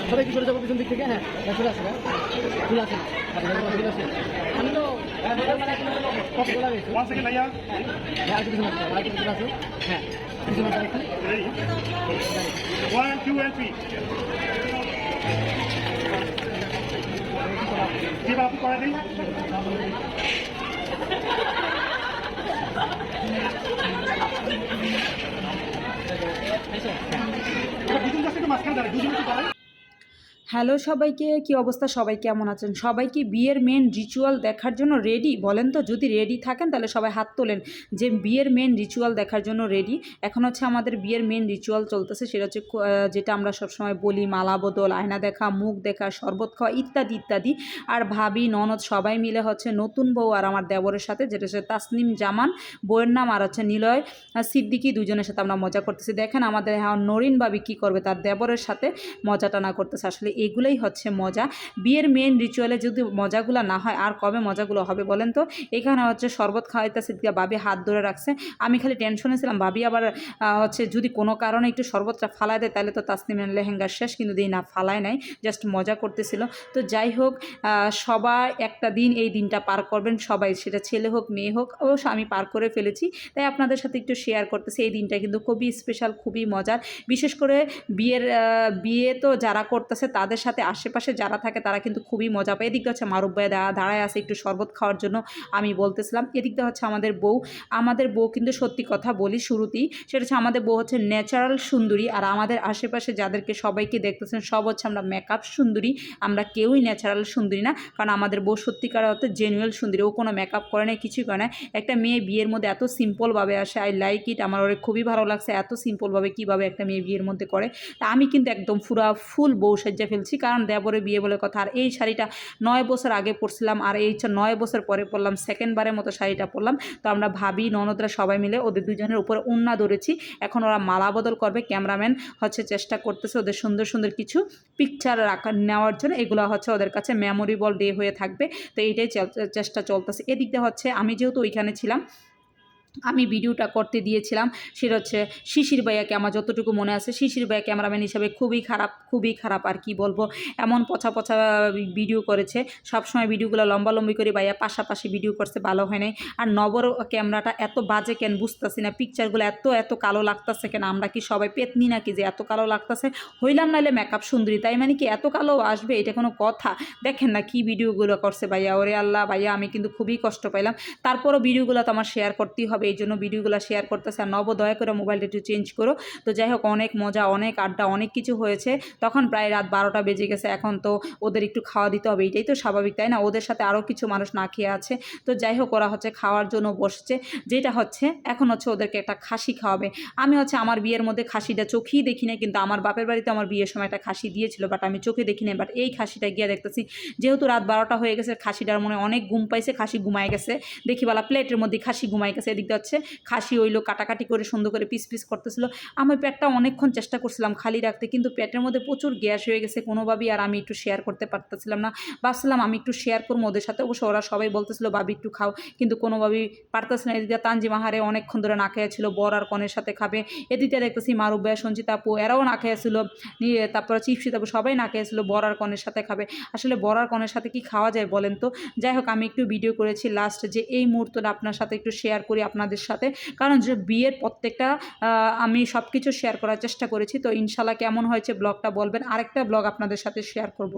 সবাই কি সরে যাবো পিছন দিক থেকে? হ্যাঁ সরে আসে চলে আসে আমি তো One second, ভাইয়া। আর কিছু আসো হ্যাঁ কিছু Ready? 1, 2, and 3. Give up করে দিন। দুজন যাচ্ছে একটু মাঝখানে দাঁড়ায়, দুজন একটু দাঁড়ায়। হ্যালো সবাইকে, কি অবস্থা? সবাই কেমন আছেন? সবাই কি বিয়ের মেন রিচুয়াল দেখার জন্য রেডি? বলেন তো, যদি রেডি থাকেন তাহলে সবাই হাত তোলেন যে বিয়ের মেন রিচুয়াল দেখার জন্য রেডি। এখন হচ্ছে আমাদের বিয়ের মেন রিচুয়াল চলতেছে, সেটা হচ্ছে যেটা আমরা সবসময় বলি মালা বদল, আয়না দেখা, মুখ দেখা, শরবত খাওয়া ইত্যাদি ইত্যাদি। আর ভাবি ননদ সবাই মিলে হচ্ছে নতুন বউ আর আমার দেবরের সাথে, যেটা হচ্ছে তাসনিম জামান বউয়ের নাম, আর হচ্ছে নিলয় সিদ্দিকি, দুজনের সাথে আমরা মজা করতেছি। দেখেন আমাদের নরিন ভাবি কী করবে, তার দেবরের সাথে মজা টানা করতেছে। আসলে এগুলোই হচ্ছে মজা। বিয়ের মেন রিচুয়ালে যদি মজাগুলো না হয় আর কবে মজাগুলো হবে বলেন তো? এখানে হচ্ছে শরবত খাওয়াইতেছে, ভাবি হাত ধরে রাখছে। আমি খালি টেনশনে ছিলাম, ভাবি আবার হচ্ছে যদি কোনো কারণে একটু শরবতটা ফালাই দেয় তাহলে তো তাসনিমের লেহেঙ্গা শেষ, কিন্তু দিই না, ফালায় নাই, জাস্ট মজা করতেছিল। তো যাই হোক, সবাই একটা দিন এই দিনটা পার করবেন, সবাই, সেটা ছেলে হোক মেয়ে হোক, অবশ্য আমি পার করে ফেলেছি, তাই আপনাদের সাথে একটু শেয়ার করতেছি। এই দিনটা কিন্তু খুবই স্পেশাল, খুবই মজার। বিশেষ করে বিয়ে তো যারা করতেছে তাদের সাথে আশেপাশে যারা থাকে তারা কিন্তু খুবই মজা পায়। এদিকটা হচ্ছে মারুফ ভাই দাঁড়ায় আছে একটু শরবত খাওয়ার জন্য, আমি বলতেছিলাম। এদিকটা হচ্ছে আমাদের বউ কিন্তু সত্যি কথা বলি শুরুতেই, সেটা হচ্ছে আমাদের বউ হচ্ছে ন্যাচারাল সুন্দরী। আর আমাদের আশেপাশে যাদেরকে সবাইকে দেখতেছেন সব হচ্ছে আমরা মেকআপ সুন্দরী, আমরা কেউই ন্যাচারাল সুন্দরী না। কারণ আমাদের বউ সত্যিকার হচ্ছে জেনুয়েল সুন্দরী, ও কোনো মেকআপ করে না, কিছুই করে না। একটা মেয়ে বিয়ের মধ্যে এত সিম্পলভাবে আসে, আই লাইক ইট, আমার ওরে খুবই ভালো লাগছে এত সিম্পলভাবে কীভাবে একটা মেয়ে বিয়ের মধ্যে করে। তা আমি কিন্তু একদম ফুল বউ সাজ্জা ফেলছি, কারণ দেবরে বিয়ে বলে কথা। আর এই শাড়িটা 9 বছর আগে পরছিলাম, আর এই 9 বছর পরে পরলাম, সেকেন্ডবারের মতো শাড়িটা পরলাম। তো আমরা ভাবি ননদরা সবাই মিলে ওদের দুজনের উপরে ওড়না ধরেছি, এখন ওরা মালা বদল করবে। ক্যামেরাম্যান হচ্ছে চেষ্টা করতেছে ওদের সুন্দর সুন্দর কিছু পিকচার নেওয়ার জন্য, এগুলো হচ্ছে ওদের কাছে মেমোরেবল ডে হয়ে থাকবে। তো এইটাই চেষ্টা চলতেছে। এদিকটা হচ্ছে আমি যেহেতু ওইখানে ছিলাম, আমি ভিডিওটা করতে দিয়েছিলাম, সেটা হচ্ছে শিশির ভাইয়াকে, আমার যতটুকু মনে আছে শিশির ভাইয়া ক্যামেরাম্যান হিসাবে খুবই খারাপ আর কি বলবো, এমন পচা ভিডিও করেছে। সবসময় ভিডিওগুলো লম্বালম্বি করে ভাইয়া পাশাপাশি ভিডিও করছে, ভালো হয় নাই। আর নবর ক্যামেরাটা এত বাজে কেন বুঝতেছি না, পিকচারগুলো এত কালো লাগতেছে কেন, আমরা কি সবাই পেতনি নাকি যে এত কালো লাগতেছে? হইলাম নাহলে মেকআপ সুন্দরী, তাই মানে কি এত কালো আসবে? এটা কোনো কথা? দেখেন না কি ভিডিওগুলো করছে ভাইয়া, ওরে আল্লাহ ভাইয়া, আমি কিন্তু খুবই কষ্ট পাইলাম। তারপরও ভিডিওগুলো তো আমার শেয়ার করতেই হবে, এই জন্য ভিডিওগুলো শেয়ার করতেছে। আর নব দয়া করে মোবাইলটা একটু চেঞ্জ করো। তো যাই হোক, অনেক মজা, অনেক আড্ডা, অনেক কিছু হয়েছে। তখন প্রায় রাত 12টা বেজে গেছে, এখন তো ওদের একটু খাওয়া দিতে হবে, এটাই তো স্বাভাবিক তাই না? ওদের সাথে আরও কিছু মানুষ না খেয়ে আছে। তো যাই হোক, ওরা হচ্ছে খাওয়ার জন্য বসছে, যেটা হচ্ছে এখন হচ্ছে ওদেরকে একটা খাসি খাওয়াবে। আমি হচ্ছে আমার বিয়ের মধ্যে খাসিটা চোখেই দেখি না, কিন্তু আমার বাপের বাড়িতে আমার বিয়ের সময় একটা খাসি দিয়েছিল, বাট আমি চোখে দেখি না। বাট এই খাসিটা গিয়ে দেখতেছি, যেহেতু রাত 12টা হয়ে গেছে, খাসিটার মনে অনেক ঘুম পাইছে, খাসি ঘুমায় গেছে, দেখি বলা প্লেটের মধ্যে খাসি ঘুমায় গেছে। এদিকটা হচ্ছে খাসি হইলো, কাটাকাটি করে সুন্দর করে পিস করতেছিল। আমি পেটটা অনেকক্ষণ চেষ্টা করছিলাম খালি রাখতে, কিন্তু পেটের মধ্যে প্রচুর গ্যাস হয়ে গেছে কোনোভাবেই, আর আমি একটু শেয়ার করতে পারতেছিলাম না। ভাবছিলাম আমি একটু শেয়ার করবো ওদের সাথে, অবশ্য ওরা সবাই বলতেছিল ভাবি একটু খাও, কিন্তু কোনোভাবেই পারতেছি না। এদিকে তানজিমা হারে অনেকক্ষণ ধরে না খেয়েছিল, বর আর কনের সাথে খাবে। এদিকে দেখতেছি মারুফ ভাই, সঞ্চিতা আপু, এরাও না খেয়েছিল, তারপরে চিপসিত আপু, সবাই না খেয়েছিল, বর আর কনের সাথে খাবে। আসলে বর আর কনের সাথে কি খাওয়া যায় বলেন তো? যাই হোক, আমি একটু ভিডিও করেছি লাস্ট, যে এই মুহূর্তটা আপনার সাথে একটু শেয়ার করি আপনাদের সাথে, কারণ যে বিয়ের প্রত্যেকটা আমি সব কিছু শেয়ার করার চেষ্টা করেছি। তো ইনশাল্লাহ কেমন হয়েছে ব্লগটা বলবেন, আরেকটা ব্লগ আপনাদের সাথে শেয়ার করব।